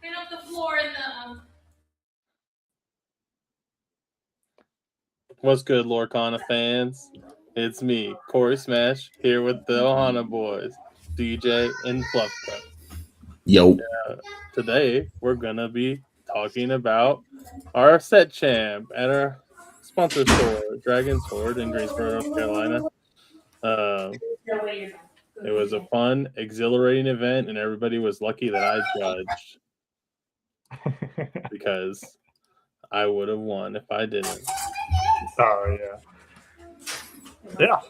Clean up the floor in the. What's good, Lorcana fans? It's me, Corey Smash, here with the Ohana boys, DJ and Fluff Cup. Yo. Today, we're gonna be talking about our set champ at our sponsor store, Dragon Sword in Greensboro, North Carolina. It was a fun, exhilarating event, and everybody was lucky that I judged because I would have won if I didn't. Oh, yeah.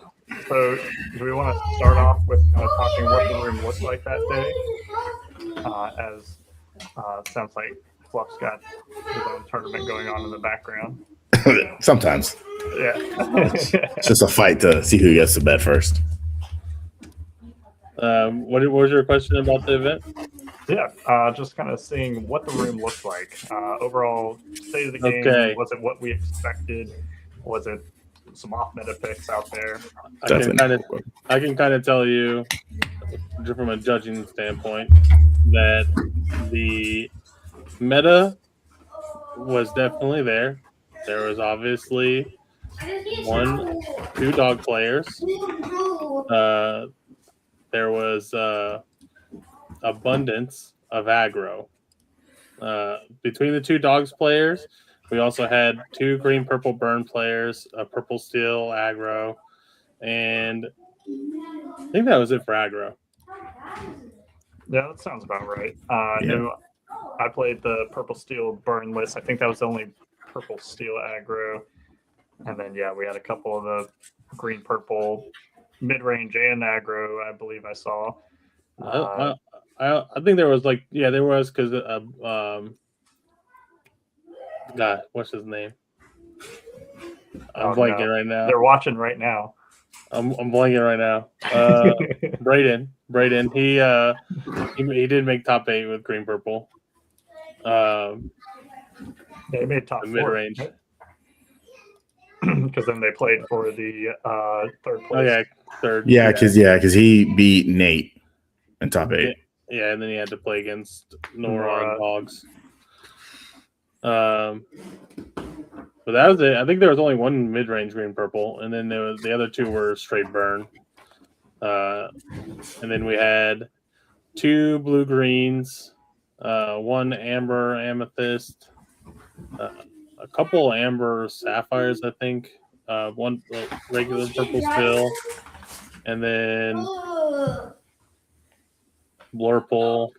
So, do we want to start off with talking what the room looked like that day? As sounds like Fluff's got his own tournament going on in the background. Sometimes. Yeah. It's just a fight to see who gets to bed first. What was your question about the event? Yeah, just kind of seeing what the room looked like. Overall state of the game. Okay. Was it what we expected? Was it some off meta picks out there? I can kind of tell you from a judging standpoint that the meta was definitely there. There was obviously 2 dog players. There was abundance of aggro. Between the 2 dogs players, we also had 2 green purple burn players, a purple steel aggro, and I think that was it for aggro. Yeah, that sounds about right. No, I played the purple steel burn list. I think that was the only purple steel aggro. And then, we had a couple of the green purple mid range and aggro, I believe I saw. I think there was there was because God, what's his name? I'm blanking right now. They're watching right now. I'm blanking right now. Braden. He did make top 8 with green purple. They made top 4 mid range. Because then they played for the third place. Oh yeah, third. Yeah, because he beat Nate in top 8. Yeah, and then he had to play against Nora and Dogs. But that was it. I think there was only 1 mid-range green purple, and then the other 2 were straight burn. And then we had 2 blue greens, 1 amber amethyst, a couple amber sapphires, I think. 1 regular purple still, and then blurple.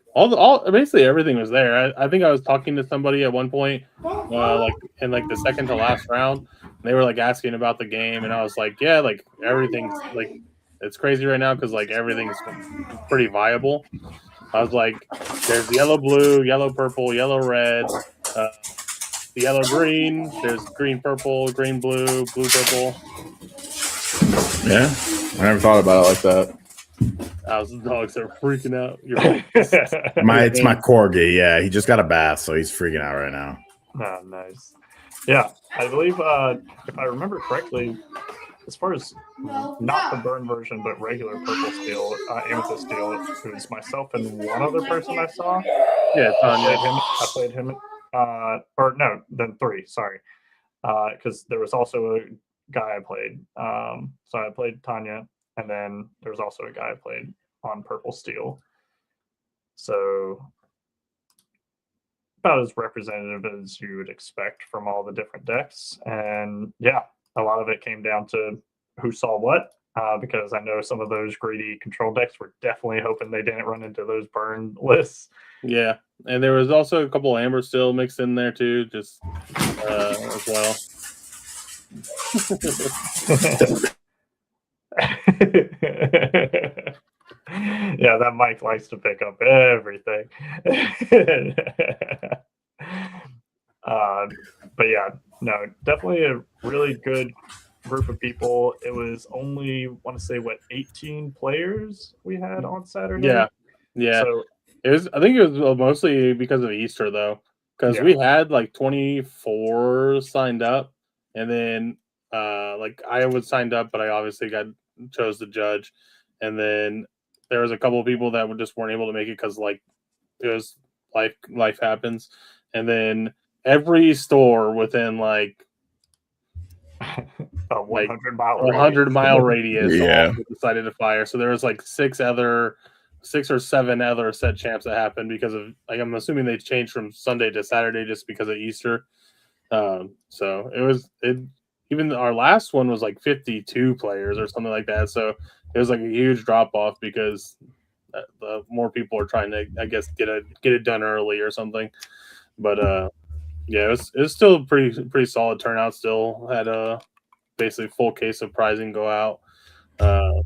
Basically everything was there. I think I was talking to somebody at one point, in the second to last round. And they were asking about the game, and I was like, yeah, everything's it's crazy right now because everything's pretty viable. I was like, there's yellow blue, yellow purple, yellow red, the yellow green. There's green purple, green blue, blue purple. Yeah, I never thought about it like that. The dogs are freaking out. It's my corgi. Yeah, he just got a bath, so he's freaking out right now. Oh, nice. Yeah, I believe if I remember correctly, as far as not the burn version, but regular purple steel, amethyst steel, it was myself and one other person I saw. Yeah, Tanya. I played him. Or no, then 3. Sorry, because there was also a guy I played. So I played Tanya, and then there was also a guy I played on purple steel. So about as representative as you would expect from all the different decks. And a lot of it came down to who saw what, because I know some of those greedy control decks were definitely hoping they didn't run into those burn lists. Yeah, and there was also a couple amber still mixed in there too, just as well. Yeah, that Mike likes to pick up everything. But no, definitely a really good group of people. It was only, I want to say, 18 players we had on Saturday. Yeah. So it was. I think it was mostly because of Easter though, because we had 24 signed up, and then I was signed up, but I obviously chose to judge, and then there was a couple of people that just weren't able to make it because it was life happens, and then every store within like A 100-mile 100-mile radius Yeah. all decided to fire. So there was like 6 or 7 other set champs that happened because of, like, I'm assuming they changed from Sunday to Saturday just because of Easter. So even our last one was like 52 players or something like that. So it was like a huge drop off because more people are trying to, I guess, get it done early or something. But yeah, it was still a pretty solid turnout. Still had a basically full case of prizing go out. So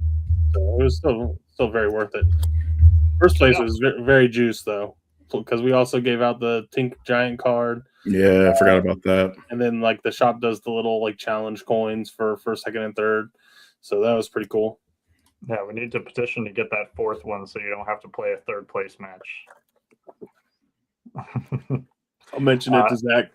it was still very worth it. First place was very juiced though, because we also gave out the Tink Giant card. Yeah, I forgot about that. And then like the shop does the little like challenge coins for first, second, and third. So that was pretty cool. Yeah, we need to petition to get that 4th one so you don't have to play a 3rd place match. I'll mention it to Zach.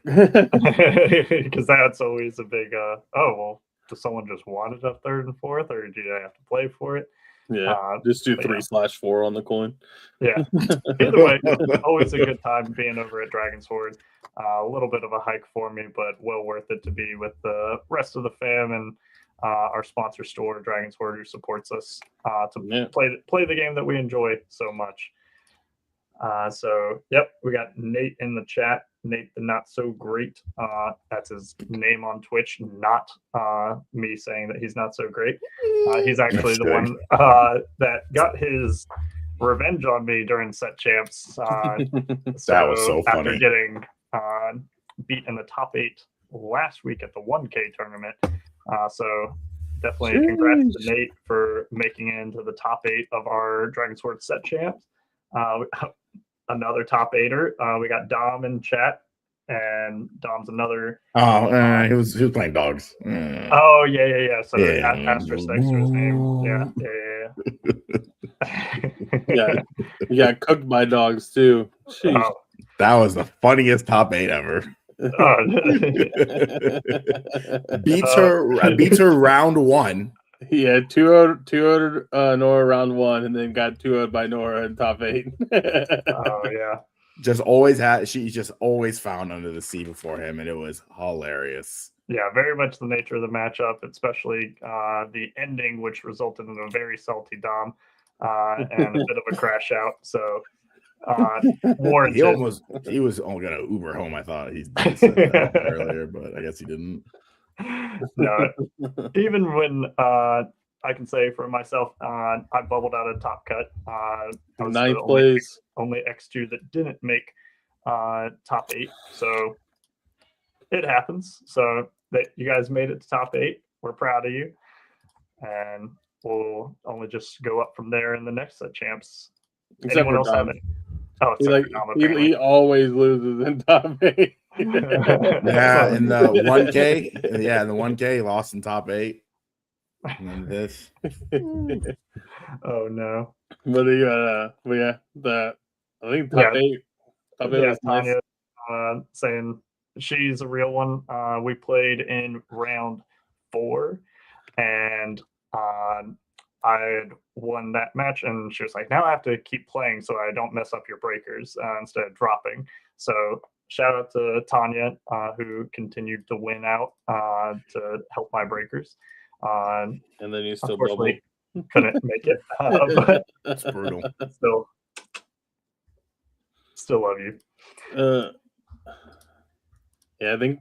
Because that's always a big well, does someone just want it a 3rd and 4th, or do I have to play for it? Yeah, just do 3/4 on the coin. Yeah. Either way, always a good time being over at Dragon Sword. A little bit of a hike for me, but well worth it to be with the rest of the fam and our sponsor store, Dragon Sword, who supports us to play the game that we enjoy so much. So, yep, we got Nate in the chat. Nate the Not So Great. That's his name on Twitch, not me saying that he's not so great. He's actually the one that got his revenge on me during set champs. That was so funny. After getting beat in the top 8 last week at the 1K tournament. So definitely congrats to Nate for making it into the top 8 of our Dragon Sword set champs. Another top 8er. We got Dom in chat, and Dom's another. He was playing dogs. Oh yeah. So Asterisk next to his name. Yeah. You got cooked by dogs too. Oh, that was the funniest top 8 ever. Beats her round 1. Yeah, 2-0 Nora round 1, and then got 2-0'd by Nora in top 8. Oh yeah. She just always found under the sea before him, and it was hilarious. Yeah, very much the nature of the matchup, especially the ending, which resulted in a very salty Dom and a bit of a crash out. So warranted. He was only gonna Uber home. I thought he said that earlier, but I guess he didn't. No, even when I can say for myself, I bubbled out of top cut. I was 9th place. Only X2 that didn't make top 8. So it happens. So that you guys made it to top 8, we're proud of you, and we'll only just go up from there in the next set champs. Except Anyone for else Dom. have it? Oh, he always loses in top 8. Yeah, in the 1K. Yeah, in the 1K, he lost in top 8. And then this. Oh no. But I think top 8. Top 8 was Tanya nice. saying she's a real one. We played in round 4, and I had won that match, and she was like, now I have to keep playing so I don't mess up your breakers instead of dropping. So shout out to Tanya, who continued to win out to help my breakers. And then you still unfortunately couldn't make it. But that's brutal. Still love you. Yeah, I think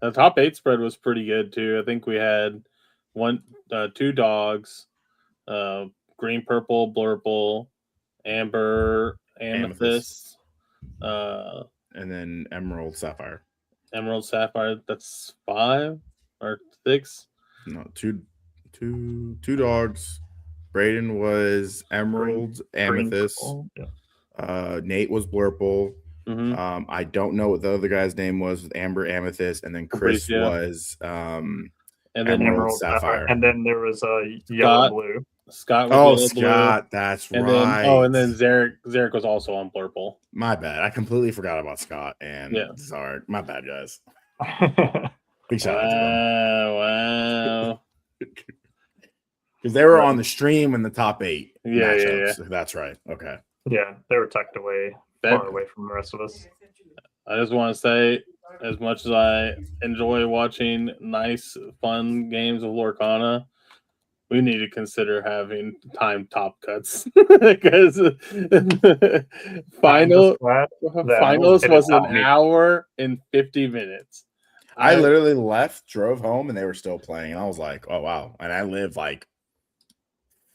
the top 8 spread was pretty good too. I think we had 2 dogs, green, purple, blurple, amber, amethyst, and then emerald, sapphire. Emerald, sapphire. That's 5 or 6. No, two dogs. Braden was emerald, amethyst. Nate was blurple. Mm-hmm. I don't know what the other guy's name was with amber, amethyst, and then Chris was and then emerald, sapphire. And then there was a yellow blue. Scott was Scott, blue. that's and right. Then Zarek was also on blurple. My bad. I completely forgot about Scott and sorry. My bad, guys. Big shout out to them. Wow. Because they were on the stream in the top 8. Yeah. That's right. Okay. Yeah, they were tucked away far away from the rest of us. I just want to say, as much as I enjoy watching nice, fun games of Lorcana, we need to consider having time top cuts because finals was an hour and 50 minutes. I literally left, drove home, and they were still playing. And I was like, oh, wow. And I live like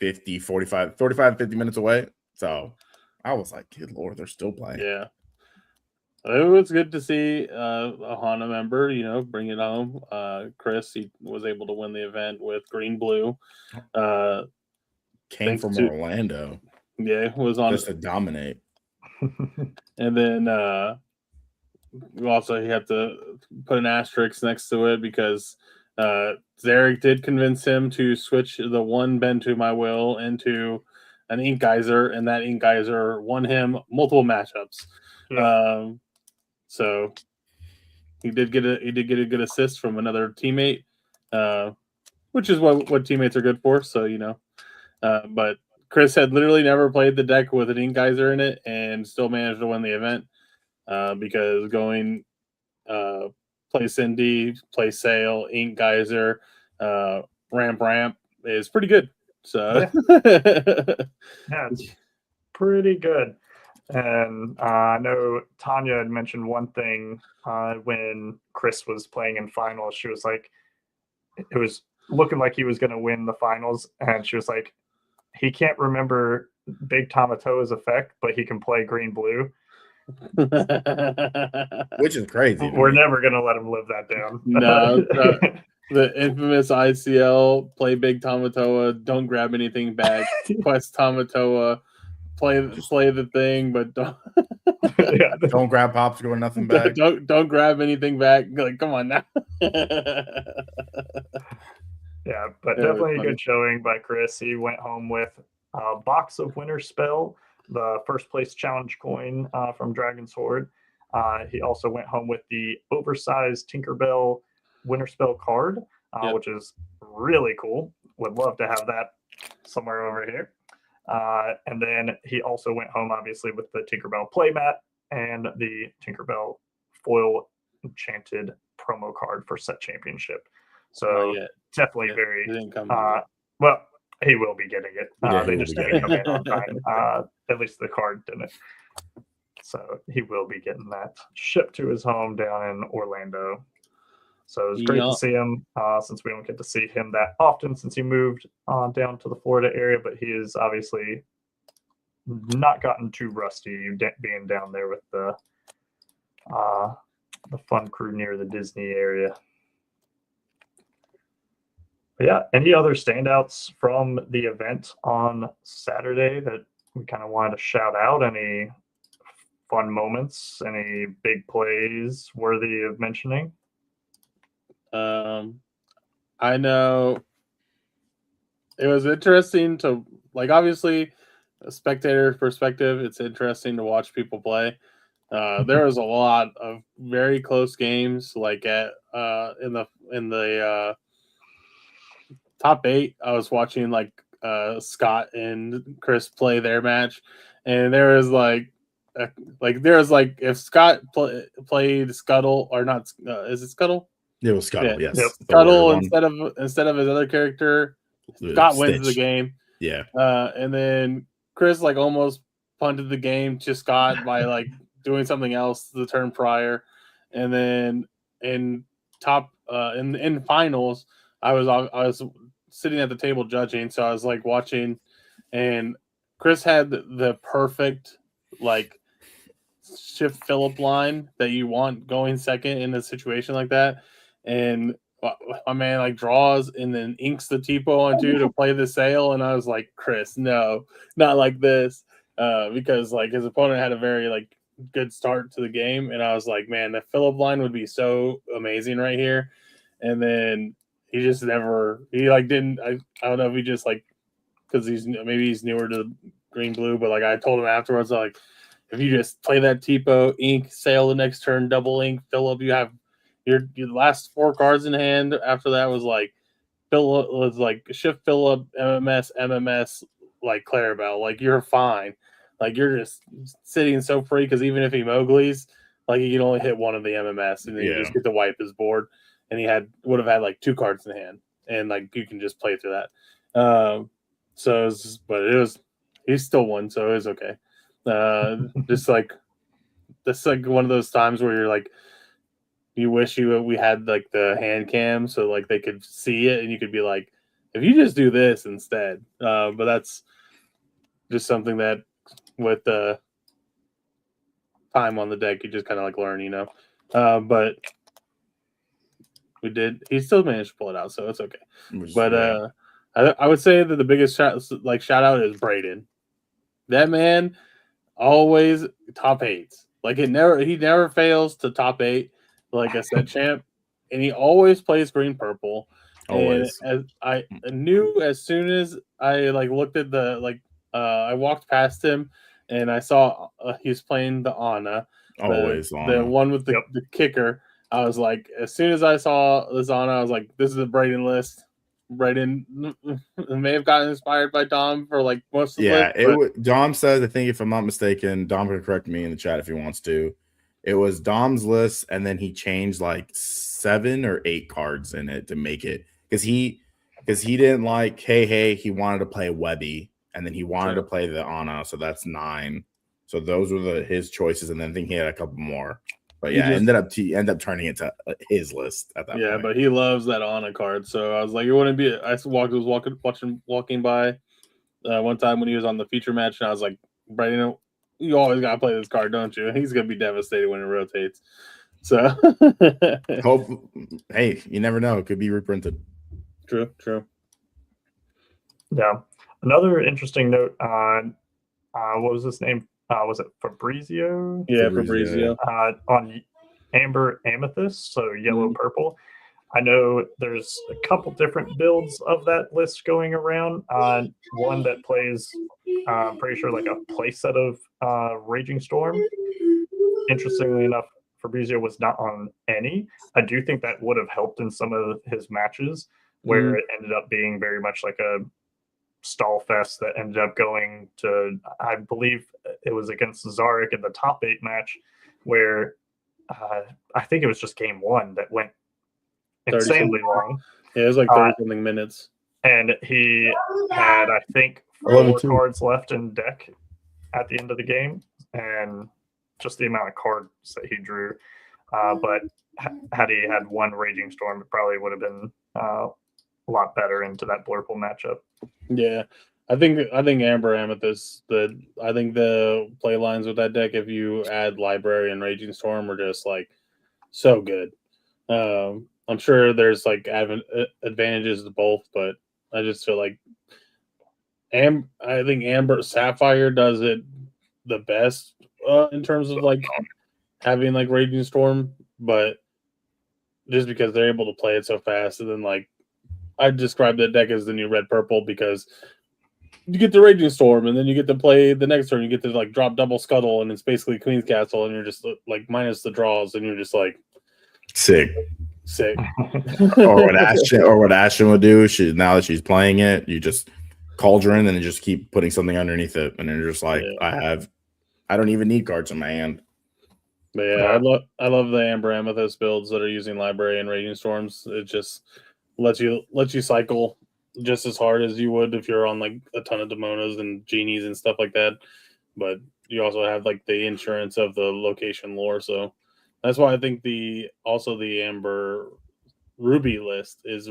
45, 50 minutes away. So I was like, good Lord, they're still playing. Yeah. It was good to see a Ohana member, bring it home. Chris, he was able to win the event with Green Blue. Came from Orlando. Yeah, was on just to dominate. And then also he had to put an asterisk next to it because Zarek did convince him to switch the one Bend to My Will into an Ink Geyser, and that Ink Geyser won him multiple matchups. Yeah. So he did get a good assist from another teammate, which is what teammates are good for. So but Chris had literally never played the deck with an Ink Geyser in it and still managed to win the event because going play Cindy, play Sail, Ink Geyser, ramp is pretty good. So yeah, it's pretty good. And I know Tanya had mentioned one thing when Chris was playing in finals. She was like, it was looking like he was going to win the finals. And she was like, he can't remember Big Tamatoa's effect, but he can play Green Blue. Which is crazy. We're never going to let him live that down. No. The infamous ICL, play Big Tamatoa, don't grab anything back, quest Tamatoa. Play the thing, but don't don't grab popsicle or nothing back. Don't grab anything back. Like, come on now. Yeah, but definitely a good showing by Chris. He went home with a box of Winter Spell, the first place challenge coin from Dragon's Horde. He also went home with the oversized Tinkerbell Winter Spell card, which is really cool. Would love to have that somewhere over here. And then he also went home, obviously, with the Tinkerbell playmat and the Tinkerbell foil enchanted promo card for set championship. So definitely very well. He will be getting it. They just didn't come in on time. At least the card didn't. So he will be getting that shipped to his home down in Orlando. So it was great to see him, since we don't get to see him that often since he moved down to the Florida area. But he is obviously not gotten too rusty being down there with the fun crew near the Disney area. But yeah, any other standouts from the event on Saturday that we kind of wanted to shout out? Any fun moments? Any big plays worthy of mentioning? I know it was interesting to, like, obviously a spectator perspective, it's interesting to watch people play. There was a lot of very close games, like in the top 8. I was watching like Scott and Chris play their match, and there was if Scott played Scuttle or not, is it Scuttle? It was Scuttle, yes. Yep. Scuttle instead of his other character, Scott wins the game. Yeah. And then Chris almost punted the game to Scott by doing something else the turn prior. And then in finals, I was sitting at the table judging, so I was watching, and Chris had the perfect shift Phillip line that you want going second in a situation like that. And my man draws and then inks the Tipo on 2 to play the sail, and I was like, Chris, no, not like this, because his opponent had a very good start to the game, and I was like, man, the Phillip line would be so amazing right here. And then he just never didn't. I don't know if he just because he's newer to Green Blue, but I told him afterwards, if you just play that Tipo, ink, sail the next turn, double ink, Phillip, you have your last 4 cards in hand. After that was Phillip was shift Phillip, MMS, Clarabelle. You're fine. like you're just sitting so free because even if he Mowgli's, like he can only hit one of the MMS and then you just get to wipe his board. And he would have had like 2 cards in hand, and like you can just play through that. He still won, so it was okay. Just like that's like one of those times where you're like, you wish we had like the hand cam so like they could see it and you could be like, if you just do this instead. But that's just something that with the time on the deck you just kind of like learn, you know. But we did. He still managed to pull it out, so it's okay. But I would say that the biggest shout out is Braden. That man always top 8s. Like he never fails to top 8. Like I said, champ, and he always plays green purple. Always. And as I knew as soon as I like looked at I walked past him and I saw he was playing the Ohana. Always the one with the kicker. I was like, as soon as I saw this on, I was like, this is a Braden list. Braden may have gotten inspired by Dom for like most of the list. Dom says, I think if I'm not mistaken, Dom can correct me in the chat if he wants to. It was Dom's list, and then he changed like 7 or 8 cards in it to make it because he didn't like hey he wanted to play Webby, and then he wanted to play the Anna, so that's 9. So those were his choices, and then I think he had a couple more. But yeah, ended up turning it to his list at that point. Yeah, but he loves that Anna card. So I was like, it wouldn't be. I was walking by one time when he was on the feature match, and I was like, Brandon, you always gotta play this card, don't you? He's gonna be devastated when it rotates. So hey, you never know. It could be reprinted. True. Yeah. Another interesting note on what was his name? Was it Fabrizio? Yeah, Fabrizio. On Amber Amethyst, so yellow purple. I know there's a couple different builds of that list going around. One that plays, I'm pretty sure, like a playset of Raging Storm. Interestingly enough, Fabrizio was not on any. I do think that would have helped in some of his matches where it ended up being very much like a stall fest that ended up going to, I believe it was against Zarek in the top 8 match where I think it was just game 1 that went insanely long. Yeah, it was like 30-something minutes. And he had, I think, 4 cards left in deck at the end of the game, and just the amount of cards that he drew. But had he had 1 Raging Storm, it probably would have been a lot better into that Blurple matchup. Yeah, I think Amber Amethyst. I think the play lines with that deck, if you add Library and Raging Storm, are just like so good. I'm sure there's like advantages to both, but I just feel like I think Amber Sapphire does it the best in terms of like having like Raging Storm, but just because they're able to play it so fast, and then like I describe that deck as the new red purple because you get the Raging Storm, and then you get to play the next turn. You get to like drop double Scuttle, and it's basically Queen's Castle, and you're just like minus the draws, and you're just like sick. Or what Ashton would do, now that she's playing it, you just Cauldron and just keep putting something underneath it, and then you're just like, I don't even need cards in my hand. But yeah, I love the Amber Amethyst builds that are using Library and Raging Storms. It just lets you cycle just as hard as you would if you're on like a ton of Demonas and Genies and stuff like that. But you also have like the insurance of the location lore, so that's why I think the Amber Ruby list is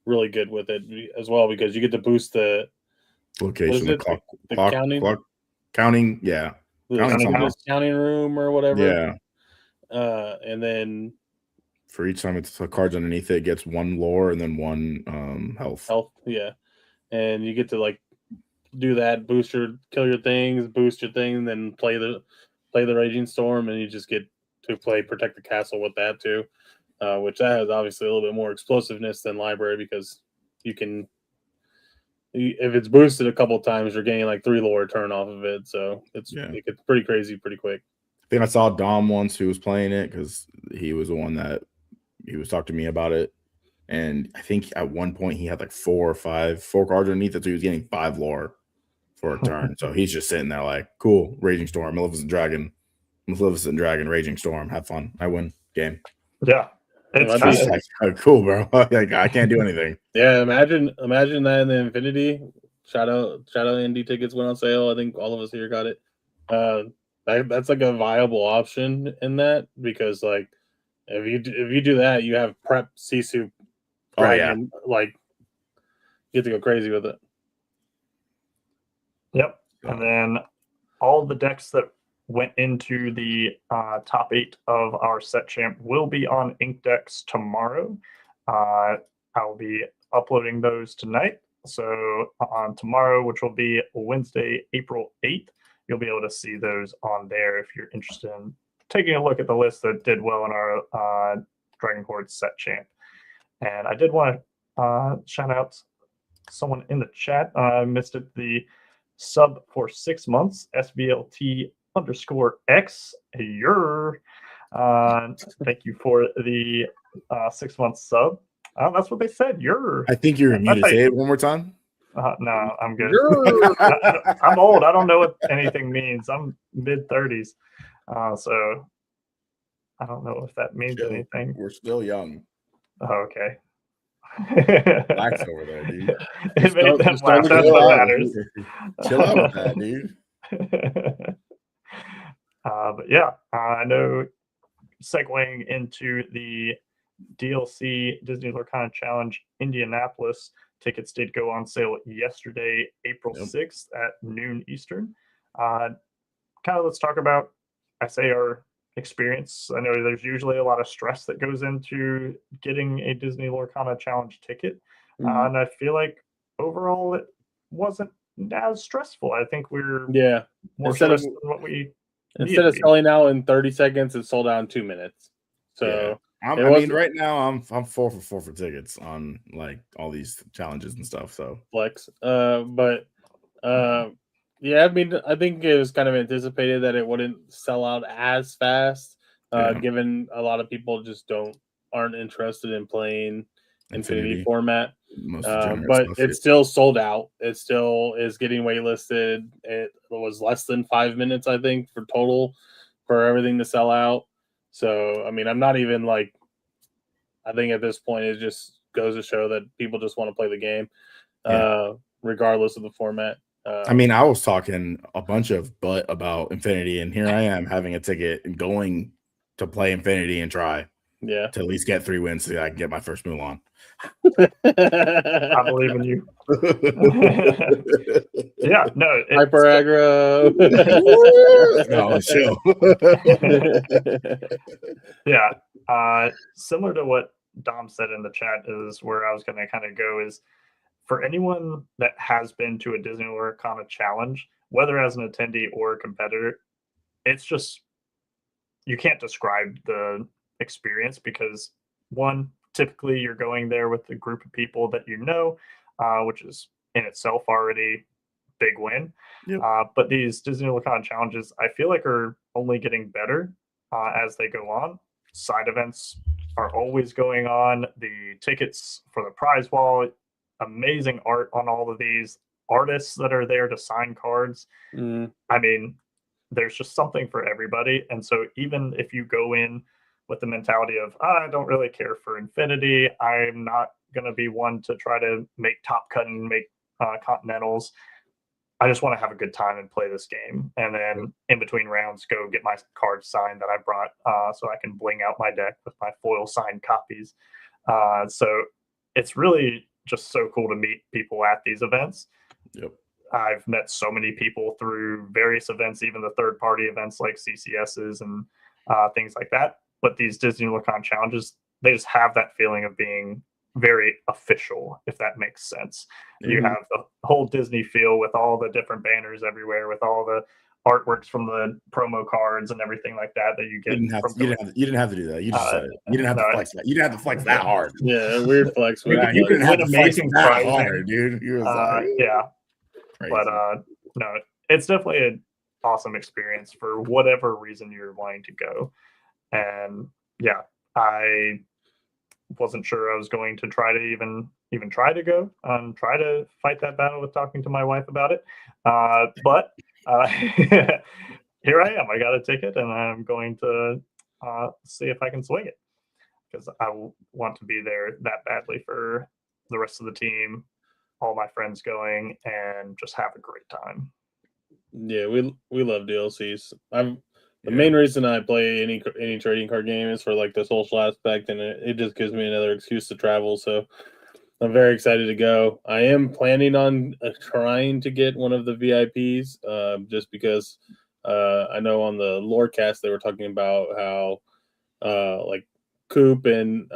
really good with it as well, because you get to boost the location, the counting, yeah, counting room or whatever, yeah, and then for each time it's cards underneath it gets 1 lore and then 1 health, yeah, and you get to like do that, kill your things, boost your thing, and then play the Raging Storm, and you just get to play Protect the Castle with that too, which that has obviously a little bit more explosiveness than Library, because you can, if it's boosted a couple times, you're getting like 3 lore turn off of it, so it gets pretty crazy pretty quick. I think I saw Dom once who was playing it because he was the one that he was talking to me about it, and I think at one point he had like 4 cards underneath it, so he was getting 5 lore for a turn. So he's just sitting there like, cool, Raging Storm, Maleficent Dragon, Raging Storm. Have fun. I win game. Yeah. It's That'd be Just like, oh, cool, bro. Like, I can't do anything. Yeah, imagine that in the Infinity. Shadow Indie tickets went on sale. I think all of us here got it. That's like a viable option in that, because like if you do that, you have prep Sisu Dragon, like you get to go crazy with it. Yep. And then all the decks that went into the top 8 of our set champ will be on Ink Decks tomorrow. I'll be uploading those tonight. So on tomorrow, which will be Wednesday, April 8th, you'll be able to see those on there if you're interested in taking a look at the list that did well in our Dragon Horde set champ. And I did want to shout out someone in the chat. I missed it. The sub for 6 months, SBLT_X. Thank you for the 6 month sub. That's what they said. I think you're muted. Say it one more time. No, I'm good. I'm old. I don't know what anything means. I'm mid-30s. So I don't know if that means anything. We're still young. Oh, okay. Relax over there, dude. It made them laugh. That's what matters. Chill out with that, dude. But yeah, I know segueing into the DLC Disney Lorcana Challenge Indianapolis, tickets did go on sale yesterday, April 6th at noon Eastern. Kind of let's talk about, I say, our experience. I know there's usually a lot of stress that goes into getting a Disney Lorcana Challenge ticket. And I feel like overall it wasn't as stressful. I think we're more stressed than what we instead of selling out in 30 seconds, it sold out in 2 minutes. So I mean, right now I'm 4 for 4 for tickets on like all these challenges and stuff. So flex, yeah, I mean, I think it was kind of anticipated that it wouldn't sell out as fast, given a lot of people just aren't interested in playing Infinity format. But it's still sold out. It still is getting waitlisted. It was less than 5 minutes, I think, for total for everything to sell out. So, I mean, I'm not even like, I think at this point it just goes to show that people just want to play the game, regardless of the format. I mean, I was talking a bunch of butt about Infinity, and here I am having a ticket and going to play Infinity and try to at least get 3 wins so that I can get my first Mulan. I believe in you. Yeah, no. Hyper aggro. No, chill. Yeah. Similar to what Dom said in the chat is where I was going to kind of go is for anyone that has been to a Disney Lorcana challenge, whether as an attendee or a competitor, it's just, you can't describe the experience because one, typically you're going there with a group of people that you know, which is in itself already big win. But these Disney Lorcana challenges, I feel like are only getting better as they go on. Side events are always going on. The tickets for the prize wall, amazing art on all of these artists that are there to sign cards. I mean, there's just something for everybody. And so even if you go in with the mentality of, I don't really care for Infinity, I'm not going to be one to try to make top cut and make continentals. I just want to have a good time and play this game. And then in between rounds, go get my cards signed that I brought so I can bling out my deck with my foil signed copies. So it's really just so cool to meet people at these events. I've met so many people through various events, even the third-party events like CCSs and things like that. But these Disney Lorcana challenges, they just have that feeling of being very official, if that makes sense. You have the whole Disney feel with all the different banners everywhere, with all the artworks from the promo cards and everything like that you get. You didn't have to do that. You just said it. You didn't have to flex that. You didn't have to flex that hard. Yeah, weird flex. You didn't have to flex that hard, dude. You was like, yeah. Crazy. But no, it's definitely an awesome experience for whatever reason you're wanting to go. And yeah, I wasn't sure I was going to try to even even try to go and try to fight that battle with talking to my wife about it. But here I am. I got a ticket, and I'm going to see if I can swing it because I want to be there that badly for the rest of the team, all my friends going, and just have a great time. Yeah, we love DLCs. The main reason I play any trading card game is for like the social aspect, and it just gives me another excuse to travel. So I'm very excited to go. I am planning on trying to get one of the VIPs, just because I know on the Lorecast they were talking about how like Coop and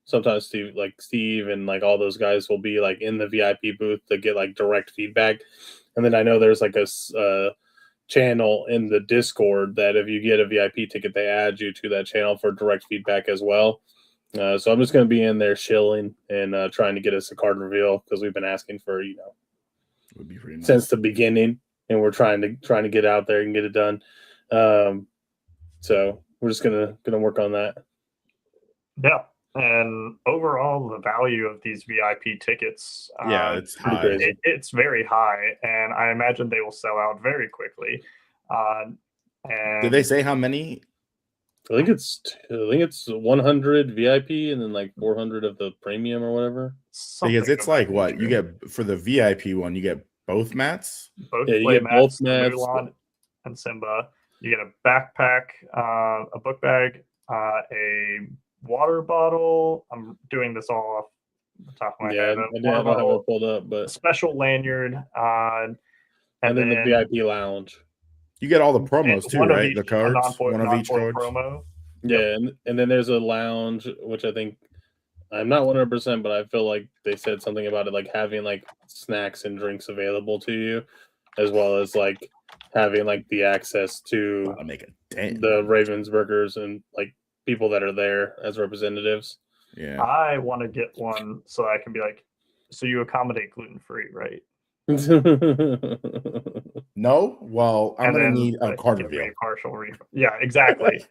sometimes Steve and like all those guys will be like in the VIP booth to get like direct feedback. And then I know there's like a channel in the Discord that if you get a VIP ticket, they add you to that channel for direct feedback as well. So I'm just going to be in there chilling and trying to get us a card reveal because we've been asking for would be pretty nice. Since the beginning, and we're trying to get out there and get it done. So we're just gonna work on that. Yeah. And overall, the value of these VIP tickets, it's high. It's very high, and I imagine they will sell out very quickly. And did they say how many? I think it's 100 VIP and then like 400 of the premium or whatever. Because it's like what you get for the VIP one, you get both mats. You get both mats, Mulan and Simba. You get a backpack, a book bag, a water bottle. I'm doing this all off the top of my head. I don't have it pulled up, but a special lanyard, and then the VIP lounge. You get all the promos too, right? The cards, one of each card. Promo. Yeah, and then there's a lounge, which I think I'm not 100%, but I feel like they said something about it, like having like snacks and drinks available to you, as well as like having like the access to the Ravensburgers and like people that are there as representatives. Yeah, I want to get one so I can be like, so you accommodate gluten-free, right? No, well, I'm gonna need a card reveal. Partial refund. Yeah, exactly.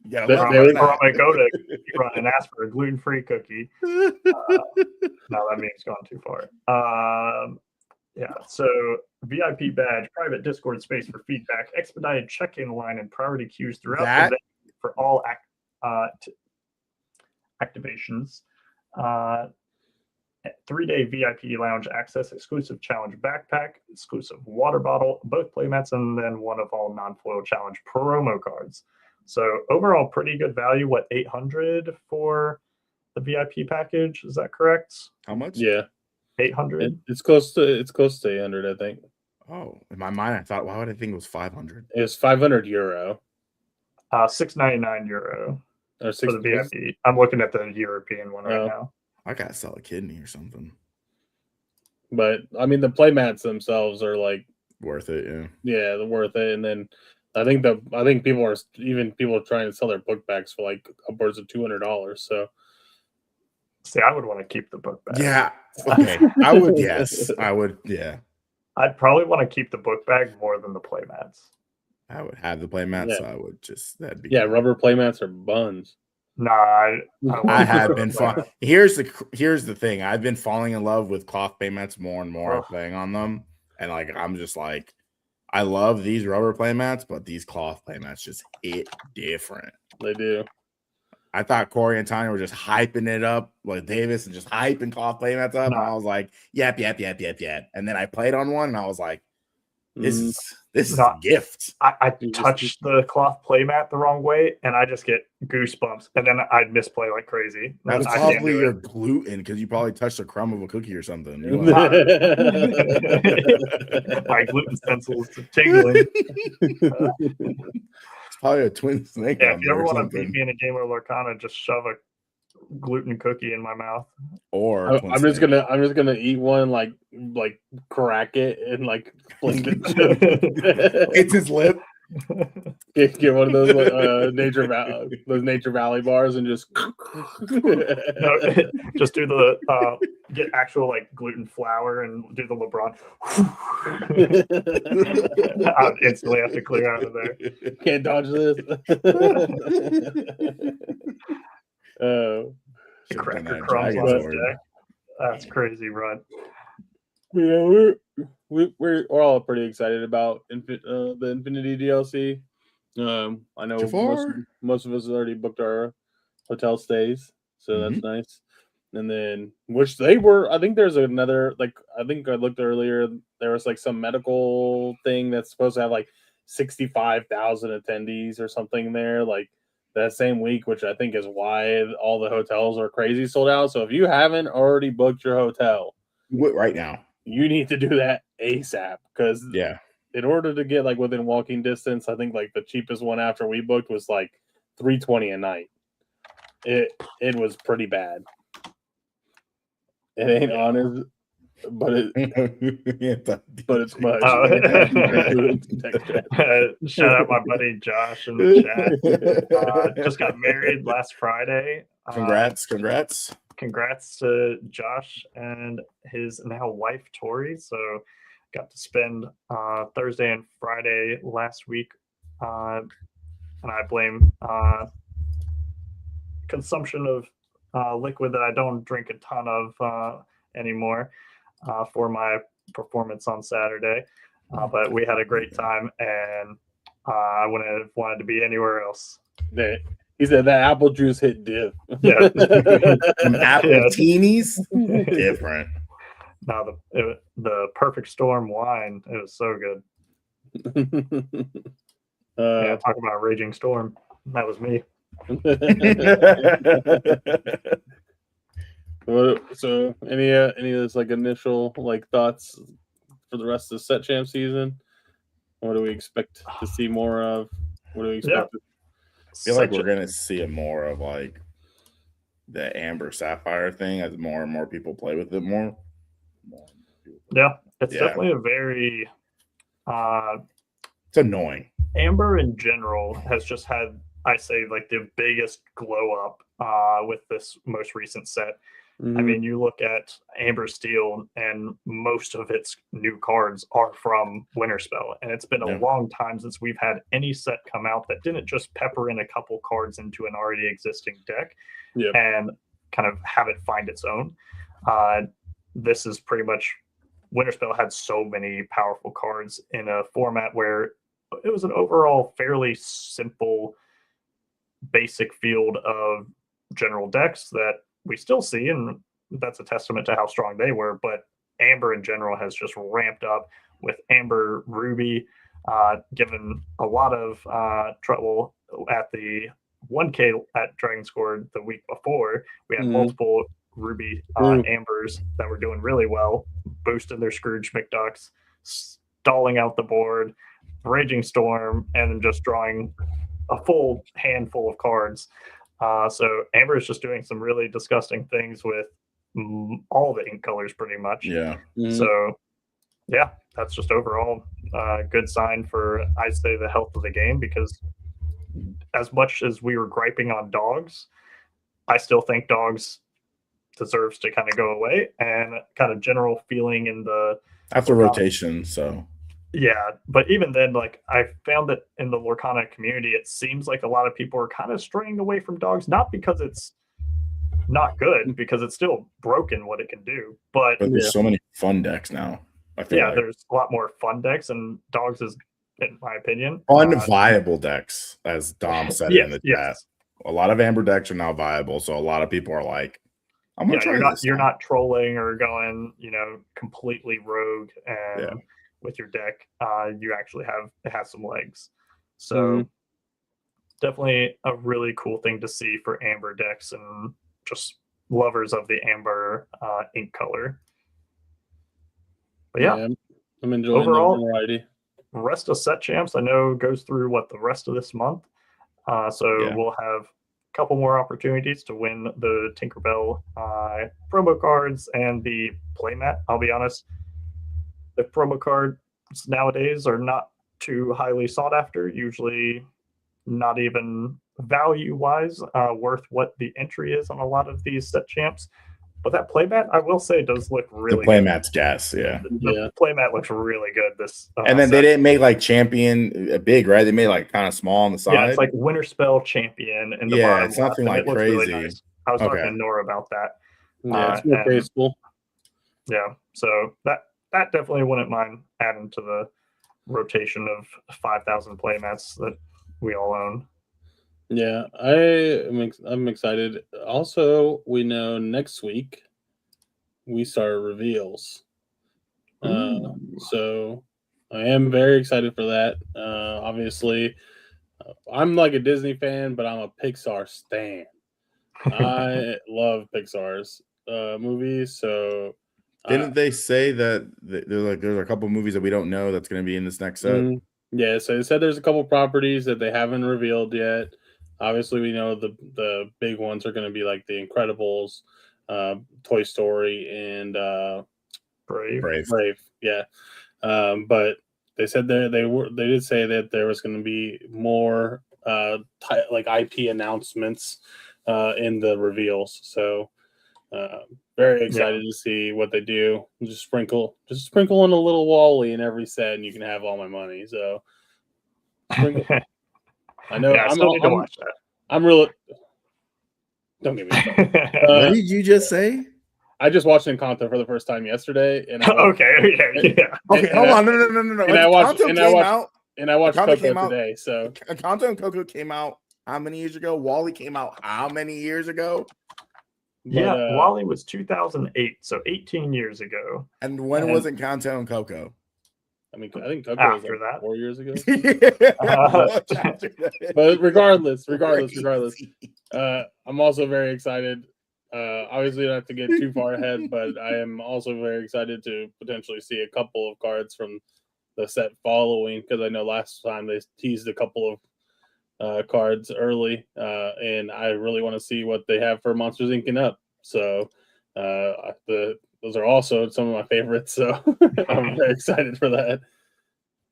Yeah, or I might go to run and ask for a gluten-free cookie. No, that meme's gone too far. Yeah, so VIP badge, private Discord space for feedback, expedited check-in line, and priority queues throughout the day for all activations. 3-day VIP lounge access, exclusive challenge backpack, exclusive water bottle, both playmats, and then one of all non-foil challenge promo cards. So overall, pretty good value. What, 800 for the VIP package? Is that correct? How much? Yeah, 800. It's close to 800, I think. Oh, in my mind, I thought, why would I think it was 500? It was 500 euro. 699 euro or for the VIP. I'm looking at the European one right now. I gotta sell a kidney or something. But I mean, the playmats themselves are like worth it. Yeah, they're worth it. And then I think people are trying to sell their book bags for like upwards of $200. So, see, I would want to keep the book bag. Yeah. Okay. I would. Yes, I would. Yeah. I'd probably want to keep the book bag more than the playmats. I would have the playmats. Yeah. So I would just rubber playmats are buns. Nah, I have been Here's the thing. I've been falling in love with cloth playmats more and more, playing on them, and like I'm just like, I love these rubber playmats, but these cloth playmats just hit different. They do. I thought Corey and Tanya were just hyping it up, like Davis, and just hyping cloth playmats up. And I was like, yep. And then I played on one, and I was like, this is a gift. I touched the cloth playmat the wrong way, and I just get goosebumps, and then I'd misplay like crazy. That's probably your gluten, because you probably touched a crumb of a cookie or something. My gluten stencils tingling. It's probably a twin snake. Yeah, if you ever want to beat me in a game of Lorcana, just shove a gluten cookie in my mouth. Or I'm just gonna eat one, like crack it and like fling it. It's his lip. Get one of those Nature Valley bars and just just do the get actual like gluten flour and do the LeBron. I instantly have to clear out of there. Can't dodge this. Cracker crumbs on his deck. That's crazy, Rod. Yeah, we're all pretty excited about the Infinity DLC. I know most of us already booked our hotel stays, so that's nice. And then, which they were, I think there's another, like, I think I looked earlier, there was like some medical thing that's supposed to have like 65,000 attendees or something there, like that same week, which I think is why all the hotels are crazy sold out. So if you haven't already booked your hotel right now, you need to do that ASAP, because in order to get like within walking distance, I think like the cheapest one after we booked was like $320 a night. It was pretty bad. It ain't honest, but it's much. Shout out my buddy Josh in the chat. Just got married last Friday. Congrats to Josh and his now wife Tori. So got to spend Thursday and Friday last week, and I blame consumption of liquid that I don't drink a ton of anymore for my performance on Saturday. But we had a great time, and I wouldn't have wanted to be anywhere else. He said that apple juice hit diff. Yeah. Some apple teenies? Different. No, the Perfect Storm wine, it was so good. Yeah, talk about a raging storm. That was me. So any of this like initial like thoughts for the rest of the set champ season? What do we expect to see more of? What do we expect? I feel like we're gonna see more of like the Amber Sapphire thing as more and more people play with it more. Yeah, it's definitely a very it's annoying. Amber in general has just had, I say, like the biggest glow up with this most recent set. I mean, you look at Amber Steel, and most of its new cards are from Winterspell, and it's been a long time since we've had any set come out that didn't just pepper in a couple cards into an already existing deck and kind of have it find its own. This is pretty much, Winterspell had so many powerful cards in a format where it was an overall fairly simple, basic field of general decks that we still see, and that's a testament to how strong they were. But Amber in general has just ramped up with Amber Ruby, given a lot of trouble at the 1K at Dragon Score the week before. We had multiple Ruby Ambers that were doing really well, boosting their Scrooge McDucks, stalling out the board, Raging Storm, and just drawing a full handful of cards. So Amber is just doing some really disgusting things with all the ink colors pretty much. So yeah, that's just overall a good sign for, I'd say, the health of the game, because as much as we were griping on dogs, I still think dogs deserves to kind of go away, and kind of general feeling in the after rotation. So yeah, but even then, like, I found that in the Lorcana community, it seems like a lot of people are kind of straying away from dogs, not because it's not good, because it's still broken what it can do, but there's so many fun decks now. I feel like there's a lot more fun decks, and dogs is, in my opinion, viable decks, as Dom said in the chat. A lot of Amber decks are now viable, so a lot of people are like, I'm gonna try this. You're not trolling or going, completely rogue and with your deck. You actually it has some legs. So definitely a really cool thing to see for Amber decks and just lovers of the Amber ink color. But I'm enjoying overall, the variety. Rest of set champs, I know, goes through the rest of this month. We'll have a couple more opportunities to win the Tinkerbell promo cards and the playmat. I'll be honest, the promo cards nowadays are not too highly sought after, usually not even value-wise worth what the entry is on a lot of these set champs. But that playmat, I will say, does look really good. The playmat's gas, The playmat looks really good. This and then they didn't make like champion big, right? They made like kind of small on the side. Yeah, it's like Winterspell champion in the bottom. It's nothing like crazy. Really nice. I was talking to Nora about that. Yeah, it's more tasteful. Yeah, so that definitely wouldn't mind adding to the rotation of 5,000 playmats that we all own. Yeah, I'm excited. Also, we know next week we start reveals. So I am very excited for that. Obviously, I'm like a Disney fan, but I'm a Pixar stan. I love Pixar's movies. So Didn't they say that there's a couple movies that we don't know that's going to be in this next set? Yeah, so they said there's a couple properties that they haven't revealed yet. Obviously, we know the big ones are going to be like The Incredibles, Toy Story, and Brave. Yeah, but they said they did say that there was going to be more like IP announcements in the reveals. So very excited to see what they do. Just sprinkle in a little Wally in every set, and you can have all my money. So sprinkle. I know. Yeah, I still need to watch that. I'm really. Don't get me started. What did you just say? I just watched Encanto for the first time yesterday, and Okay, hold on, no. And I watched Encanto Coco today. So Encanto and Coco came out how many years ago? Wally came out how many years ago? But, Wally was 2008, so 18 years ago. And when was Encanto and Coco? I mean, I think Coco after was like that 4 years ago. But But regardless, I'm also very excited. Obviously, I don't have to get too far ahead, but I am also very excited to potentially see a couple of cards from the set following, because I know last time they teased a couple of cards early, and I really want to see what they have for Monsters Inc. and Up. So those are also some of my favorites. So I'm very excited for that.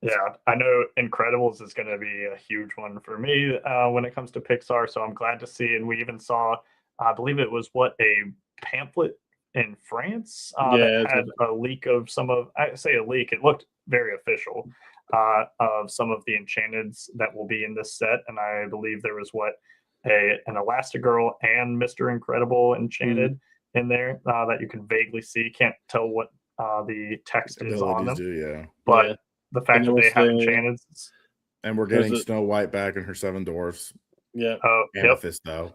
Yeah, I know Incredibles is going to be a huge one for me when it comes to Pixar. So I'm glad to see. And we even saw, I believe it was a pamphlet in France that had a leak of I say a leak, it looked very official, of some of the Enchanteds that will be in this set. And I believe there was an Elastigirl and Mr. Incredible Enchanted in there that you can vaguely see. Can't tell what the text is on them. But the fact that they have Enchanted. And we're getting Snow White back in her 7 Dwarfs. Yeah. Amethyst, though.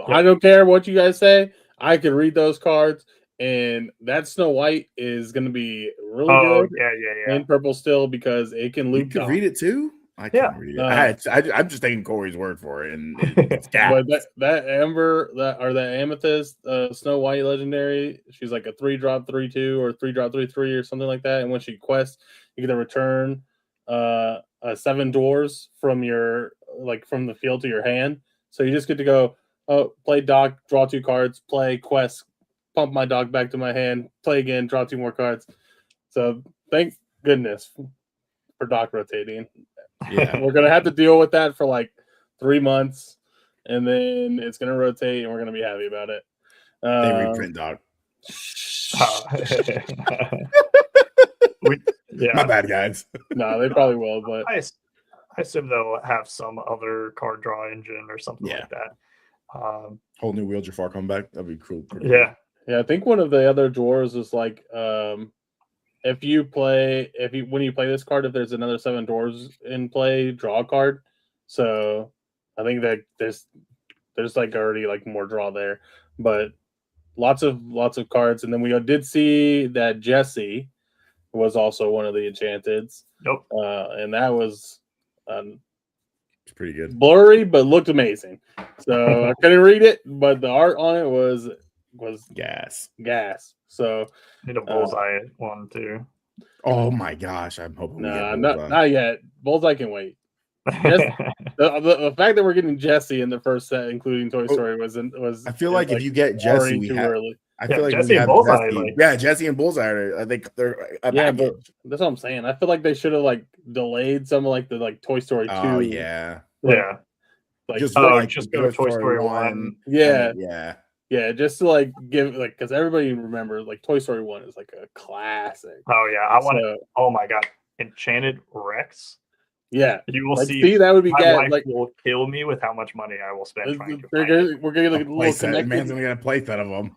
I don't care what you guys say. I can read those cards, and that Snow White is going to be really good. Yeah. And purple still, because it can loop. You can read it too. I can't read it. I'm just taking Corey's word for it, and it's but that Amber, that Amethyst, Snow White legendary, she's like a 3-drop 3/2 or 3-drop 3/3 or something like that. And when she quests, you get to return 7 dwarves from the field to your hand. So you just get to go, play dock, draw 2 cards, play quest, pump my dog back to my hand, play again, draw 2 more cards. So thank goodness for dock rotating. Yeah, we're gonna have to deal with that for like 3 months, and then it's gonna rotate, and we're gonna be happy about it. They reprint dock. My bad, guys. No, they probably will, but I assume they'll have some other card draw engine or something like that. Whole new Wheel Jafar come back. That'd be cool. Yeah. I think one of the other drawers is like, when you play this card, if there's another 7 dwarves in play, draw a card. So I think that there's like already like more draw there, but lots of cards. And then we did see that Jessie was also one of the Enchanteds. Yep. And that was it's pretty good, blurry, but looked amazing. So I couldn't read it, but the art on it was gas. So need a Bullseye one too. Oh my gosh, I'm hoping. Not yet. Bullseye can wait. The fact that we're getting Jessie in the first set, including Toy Story, was. I feel like if you get Jessie, we have. Early. I feel like Jessie and Bullseye. Jessie and Bullseye. I think they're. But that's what I'm saying. I feel like they should have delayed some of the Toy Story 2. Oh yeah. Just go Toy Story 1. Yeah, just to give because everybody remembers Toy Story 1 is like a classic. Oh yeah, I want it. Oh my god, Enchanted Rex. Yeah, you will see. That would be my wife will kill me with how much money I will spend trying to. We're gonna get a little man's gonna get a playset of them.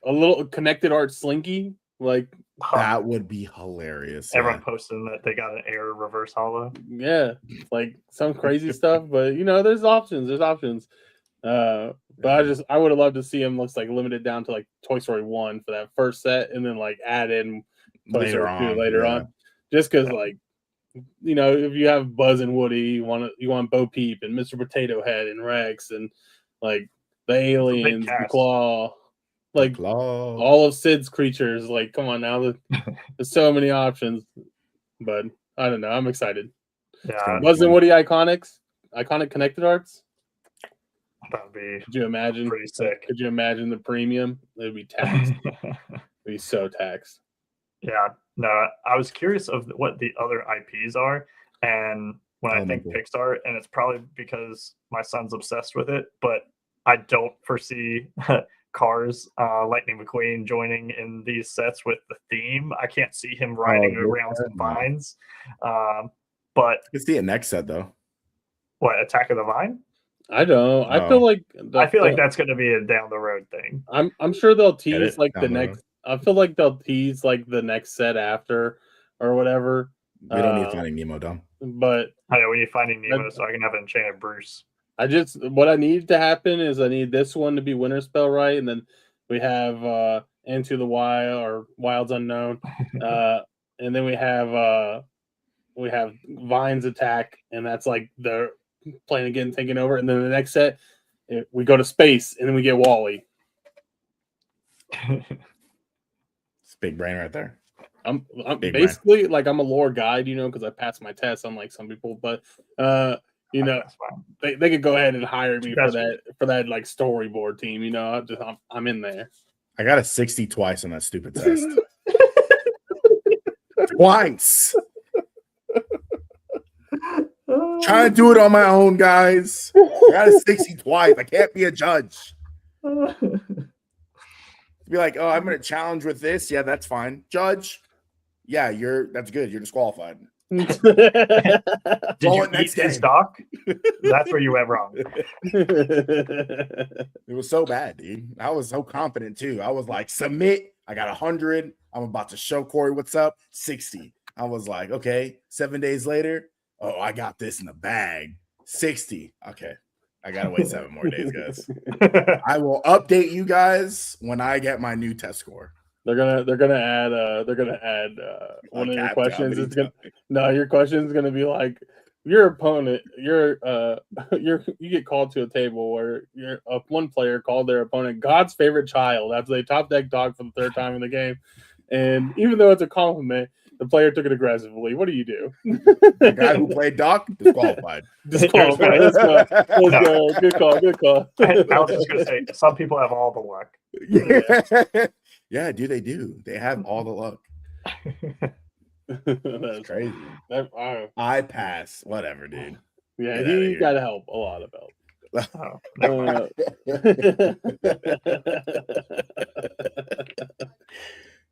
a little connected art slinky, like That would be hilarious. Everyone posting that they got an air reverse hollow. yeah, like some crazy stuff. But there's options. There's options. But I would have loved to see him looks like limited down to like Toy Story 1 for that first set, and then like add in Toy Story 2 later on, just because like if you have Buzz and Woody, you want Bo Peep and Mr. Potato Head and Rex and like the aliens, the Claw, like all of Sid's creatures. Like, come on now, there's so many options. But I don't know. I'm excited. Yeah, Buzz and Woody iconic connected arts. That'd be. Could you imagine? Pretty sick. Could you imagine the premium? It'd be taxed. It'd be so taxed. Yeah. No, I was curious of what the other IPs are, and when I think Pixar, and it's probably because my son's obsessed with it, but I don't foresee Cars, Lightning McQueen joining in these sets with the theme. I can't see him riding around some vines. But you see it next set though. What, Attack of the Vine? I don't. I feel like that's going to be a down the road thing. I'm sure they'll tease like the next. I feel like they'll tease like the next set after or whatever. We don't need Finding Nemo, Dom. But I know we need Finding Nemo so I can have an Enchanted Bruce. What I need to happen is I need this one to be Winter Spell right, and then we have Into the Wild or Wilds Unknown, and then we have Vines Attack, and that's like the playing again, taking over, and then the next set we go to space, and then we get Wally. It's big brain right there. I'm basically like I'm a lore guide, because I passed my test, unlike some people, but they could go ahead and hire me for that like storyboard team. I'm in there. I got a 60 twice on that stupid test. Twice. Trying to do it on my own, guys. I got a 60 twice. I can't be a judge. Be like, oh, I'm gonna challenge with this. Yeah, that's fine. Judge. Yeah, that's good. You're disqualified. Did you eat his doc? That's where you went wrong. It was so bad, dude. I was so confident too. I was like, submit. I got 100. I'm about to show Corey what's up. 60. I was like, okay. 7 days later, oh, I got this in the bag. 60. Okay. I gotta wait 7 more days, guys. I will update you guys when I get my new test score. They're gonna add one of your questions. Your question is gonna be like your opponent. You get called to a table where one player called their opponent God's favorite child after they top deck dog for the 3rd time in the game, and even though it's a compliment, the player took it aggressively. What do you do? The guy who played Doc, disqualified. Disqualified. Let's go. Good call. I was just going to say, some people have all the luck. Yeah, they do. They have all the luck. That's crazy. I pass. Whatever, dude. Yeah, he got to help a lot of help.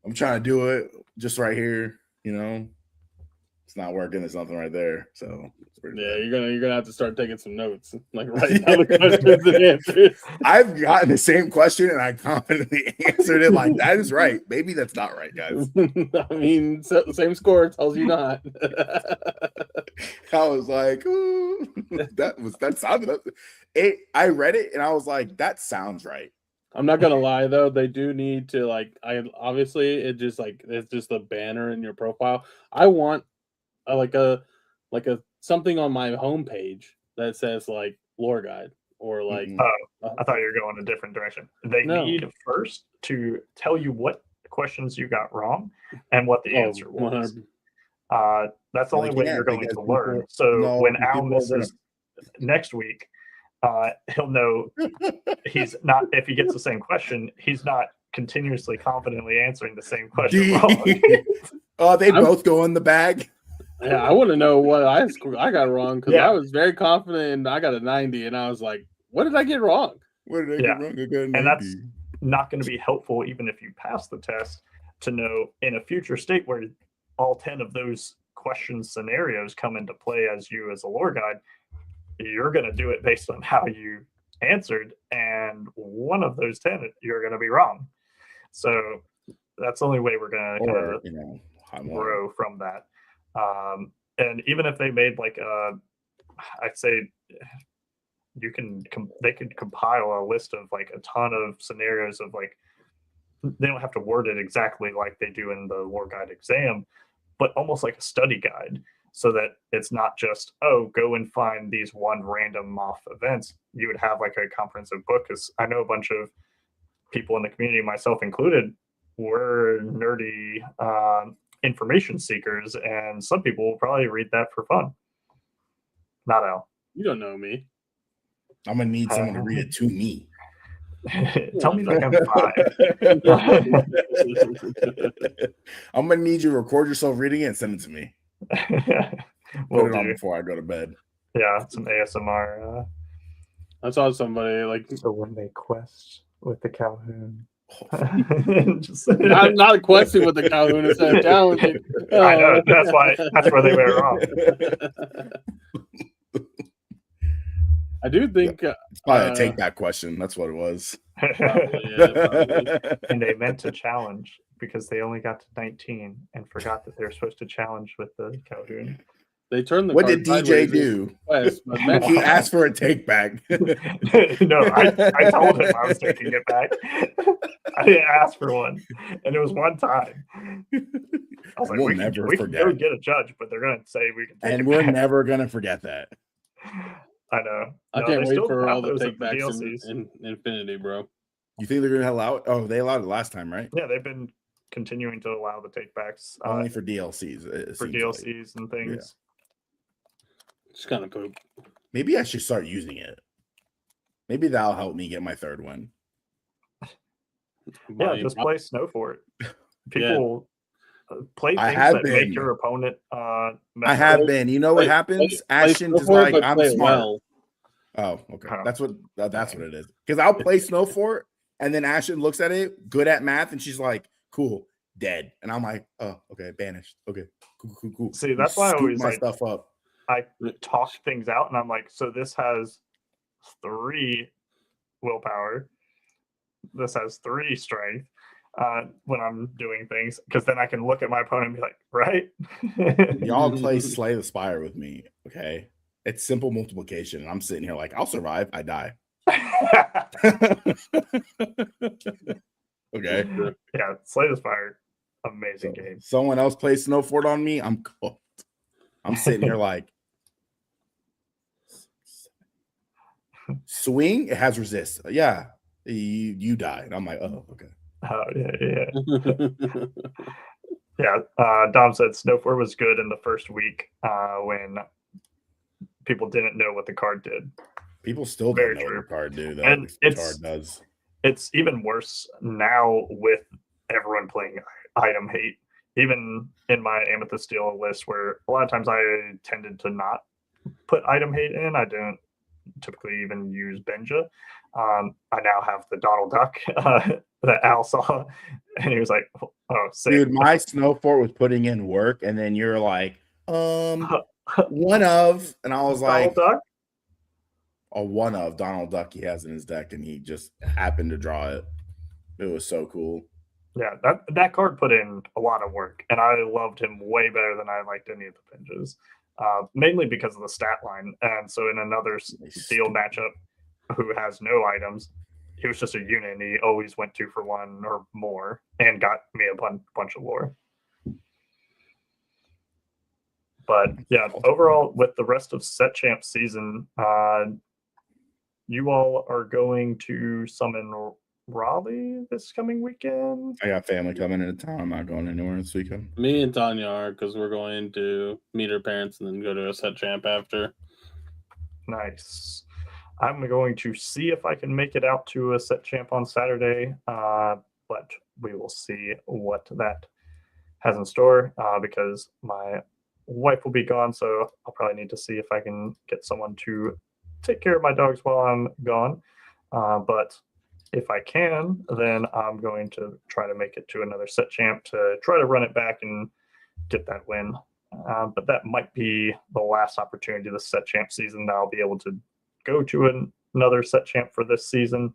I'm trying to do it just right here. It's not working. There's nothing right there. So you're gonna have to start taking some notes, like write down the questions and answers. I've gotten the same question and I confidently answered it like that is right. Maybe that's not right, guys. I mean, same score tells you not. I was like, ooh, that sounded it. I read it and I was like, that sounds right. I'm not gonna lie though, they do need to it's just a banner in your profile. I want a something on my homepage that says like lore guide or like. I thought you were going a different direction. They need first to tell you what questions you got wrong and what the answer was. That's the only way you're going to learn. So when Al misses next week. He'll know he's not, if he gets the same question, he's not continuously confidently answering the same question wrong. They both go in the bag. Yeah, I want to know what I got wrong because I was very confident and I got a 90 and I was like, what did I get wrong? What did I get wrong? I got a 90. And that's not going to be helpful even if you pass the test to know in a future state where all 10 of those question scenarios come into play as a lore guide. You're going to do it based on how you answered, and one of those 10 you're going to be wrong. So that's the only way we're gonna kind Or, of you know, high water. grow from that. And even if they made like I'd say they could compile a list of like a ton of scenarios of like they don't have to word it exactly like they do in the lore guide exam, but almost like a study guide, so that it's not just, oh, go and find these one random off events. You would have like a comprehensive book, because I know a bunch of people in the community, myself included, were nerdy information seekers, and some people will probably read that for fun. Not Al. You don't know me. I'm gonna need someone to read it to me. Tell me like I'm 5. I'm gonna need you to record yourself reading it and send it to me. Will Put it on do. before I go to bed. Yeah, some ASMR. I saw somebody like So when they quest with the Calhoun, just, not questing with the Calhoun instead of challenging. I know, that's where they went wrong. I do think It's probably a take back question. That's what it was. probably. And they meant to challenge because they only got to 19 and forgot that they were supposed to challenge with the Calhoun. They turned the What card did DJ sideways do? Quest, but meant He asked for a take back. No, I told him I was taking it back. I didn't ask for one, and it was one time. I was like, We'll we never can forget. go get a judge, but they're going to say we can take And it we're back. never gonna forget that. I know. I No, can't they wait still for have all the those at take backs DLCs. in Infinity, bro. You think they're gonna allow it? Oh, they allowed it last time, right? Yeah, they've been continuing to allow the take backs Only for DLCs. It for seems DLCs and things. It's kind of poop. Maybe I should start using it. Maybe that'll help me get my third win. Yeah, just play Snow Fort. People play I things have that make been. your opponent I mess have up. been. You know what happens? Ashton Snow is Fort, like, but I'm play it smart. well. Oh, okay. Huh. That's what it is. Because I'll play Snow Fort, and then Ashton looks at it, good at math, and she's like, cool, dead. And I'm like, oh, okay, banished. Okay, cool. See, that's why I Scoop always my like stuff up. I talk things out, and I'm like, so this has 3 willpower. This has 3 strength when I'm doing things, because then I can look at my opponent and be like, right? Y'all play Slay the Spire with me, okay? It's simple multiplication. And I'm sitting here like, I'll survive. I die. Okay. Yeah, Slay the Spire, amazing game. Someone else plays Snow Fort on me, I'm cooked. I'm sitting here like, swing, it has resist. Yeah, you die. And I'm like, oh, okay. Oh, yeah. Yeah, Dom said Snow Fort was good in the first week when people didn't know what the card did. People still Very don't know true. what the card do, though. And The card does. It's even worse now with everyone playing item hate. Even in my Amethyst Steel list, where a lot of times I tended to not put item hate in, I didn't typically even use Benja. I now have the Donald Duck that Al saw, and he was like, "Oh, same." Dude, my Snow Fort was putting in work, and then you're like, one of, and I was like, Donald Duck? a one of Donald Duck he has in his deck, and he just happened to draw it. It was so cool. Yeah, that card put in a lot of work, and I loved him way better than I liked any of the Benjas, mainly because of the stat line. And so in another Steel matchup, who has no items, he was just a unit, and he always went 2 for 1 or more, and got me a bunch of lore. But yeah, overall, with the rest of Set Champ season, you all are going to summon Raleigh this coming weekend. I got family coming into town. I'm not going anywhere this weekend. Me and Tanya are, because we're going to meet her parents and then go to a Set Champ after. Nice. I'm going to see if I can make it out to a Set Champ on Saturday, but we will see what that has in store, because my wife will be gone, so I'll probably need to see if I can get someone to take care of my dogs while I'm gone. But if I can, then I'm going to try to make it to another Set Champ to try to run it back and get that win. But that might be the last opportunity this Set Champ season that I'll be able to go to another Set Champ for this season.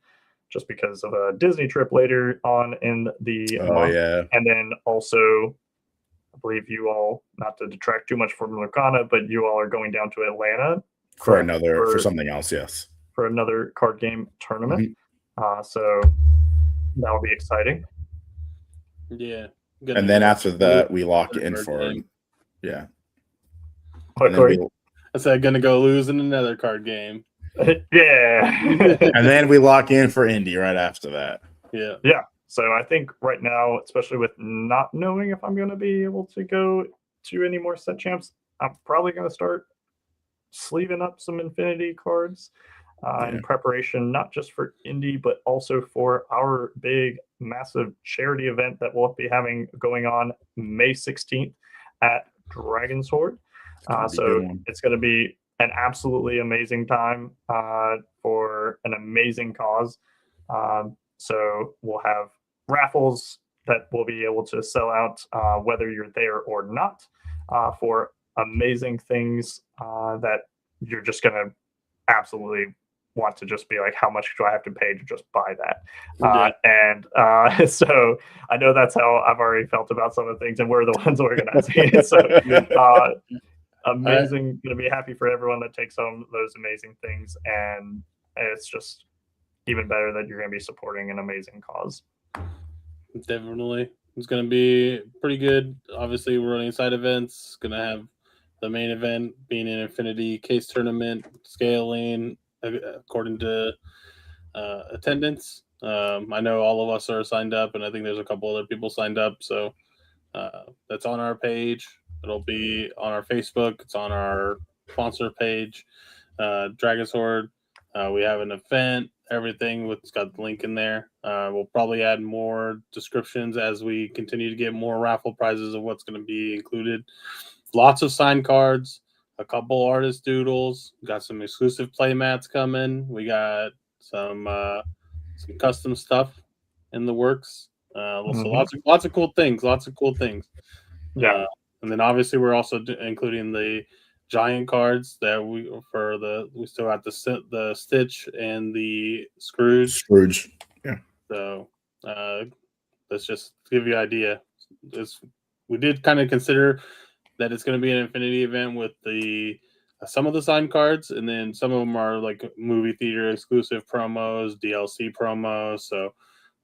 just because of a Disney trip later on in the Oh month. yeah. And then also, I believe you all, not to detract too much from Lucana, but you all are going down to Atlanta For correct? for something else, yes. For another card game tournament. So that'll be exciting. Yeah. And then after that, we lock in for yeah. What, Corey? I said gonna go lose in another card game. Yeah. And then we lock in for Indy right after that. Yeah. Yeah. So I think right now, especially with not knowing if I'm going to be able to go to any more set champs, I'm probably going to start sleeving up some Infinity cards in preparation, not just for Indy, but also for our big, massive charity event that we'll be having going on May 16th at Dragon Sword. So it's going to be an absolutely amazing time for an amazing cause. So we'll have raffles that we'll be able to sell out whether you're there or not for amazing things that you're just going to absolutely want to just be like, how much do I have to pay to just buy that? And so I know that's how I've already felt about some of the things, and we're the ones organizing it. So amazing. Going to be happy for everyone that takes home those amazing things. And it's just even better that you're going to be supporting an amazing cause. Definitely. It's going to be pretty good. Obviously, we're running side events. Going to have the main event being an Infinity case tournament, scaling according to attendance. I know all of us are signed up, and I think there's a couple other people signed up. So that's on our page. It'll be on our Facebook. It's on our sponsor page, Dragon Sword. We have an event, everything. It's got the link in there. We'll probably add more descriptions as we continue to get more raffle prizes of what's going to be included. Lots of signed cards, a couple artist doodles. Got some exclusive play mats coming. We got some custom stuff in the works. So lots of cool things. Yeah. And then obviously we're also including the giant cards that we still got the Stitch and the Scrooge. Yeah. So let's just give you an idea. We did kind of consider that it's going to be an Infinity event with some of the signed cards, and then some of them are like movie theater exclusive promos, DLC promos. So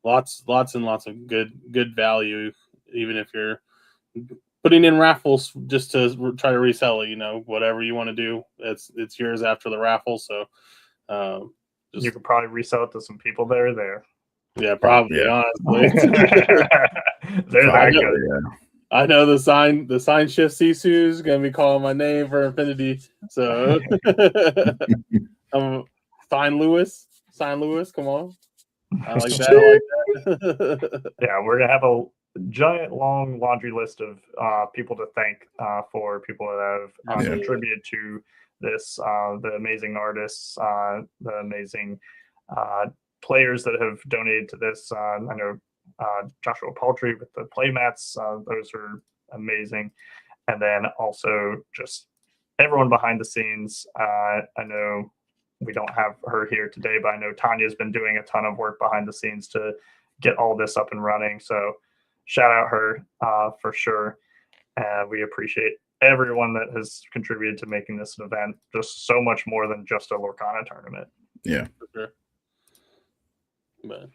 lots and lots of good value, even if you're putting in raffles just to try to resell it. Whatever you want to do, it's yours after the raffle. So you could probably resell it to some people that are there. Yeah, probably. Yeah. Honestly, they're that good. Yeah. I know the sign shift Sisu is gonna be calling my name for Infinity. So sign Lewis, come on. I like that. Yeah, we're gonna have a giant long laundry list of people to thank for people that have contributed to this, the amazing artists, the amazing players that have donated to this. I know Joshua Paltry with the playmats, those are amazing. And then also just everyone behind the scenes. I know we don't have her here today, but I know Tanya's been doing a ton of work behind the scenes to get all this up and running. So shout out her for sure. We appreciate everyone that has contributed to making this an event just so much more than just a Lorcana tournament. Yeah. For sure. But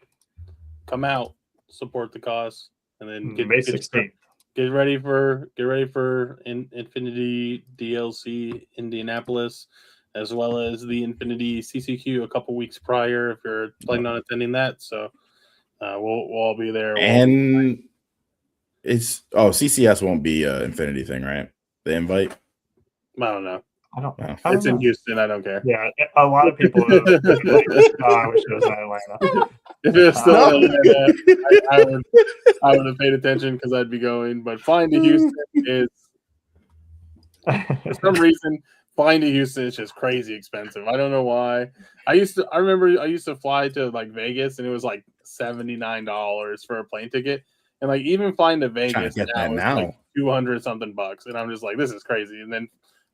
come out, support the cause, and then May 16th. Get ready for Infinity DLC Indianapolis, as well as the Infinity CCQ a couple weeks prior if you're planning on attending that. So we'll all be there. And it's CCS won't be an Infinity thing, right? The invite. I don't know. I don't it's know. In Houston. I don't care. Yeah, a lot of people. I wish it was in Atlanta. If it was still in Atlanta, I would have paid attention because I'd be going. But flying to Houston is, for some reason, flying to Houston is just crazy expensive. I don't know why. I remember I used to fly to like Vegas, and it was like $79 for a plane ticket. And like even flying to Vegas now is like 200 something bucks, and I'm just like, this is crazy. And then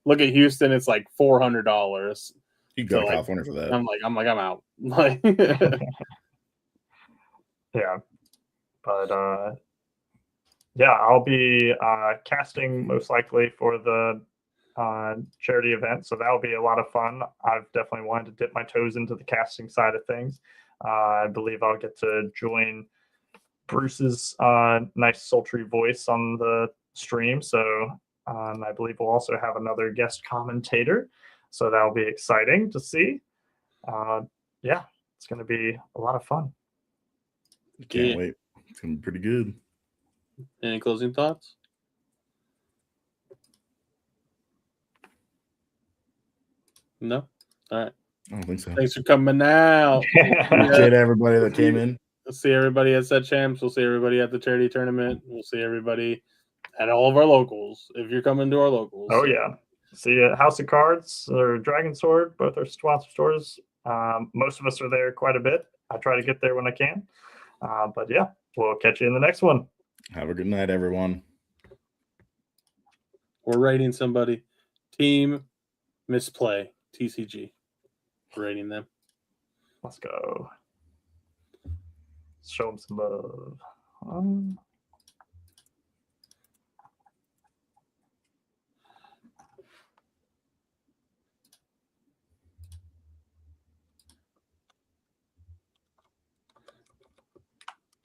look at Houston, it's like $400. You go to California for that. I'm out. Like Yeah, but yeah, I'll be casting most likely for the charity event, so that'll be a lot of fun. I've definitely wanted to dip my toes into the casting side of things. I believe I'll get to join Bruce's nice sultry voice on the stream, so I believe we'll also have another guest commentator, so that'll be exciting to see. Yeah, it's going to be a lot of fun. Can't wait. It's gonna be pretty good. Any closing thoughts? No? All right. I don't think so. Thanks for coming out. Appreciate everybody that came in. We'll see everybody at Set Champs. We'll see everybody at the charity tournament. We'll see everybody at all of our locals if you're coming to our locals. Oh, yeah. See you at House of Cards or Dragon Sword, both are sponsor stores. Most of us are there quite a bit. I try to get there when I can. But yeah, we'll catch you in the next one. Have a good night, everyone. We're rating somebody. Team Misplay, TCG. We're rating them. Let's go. Show them some love.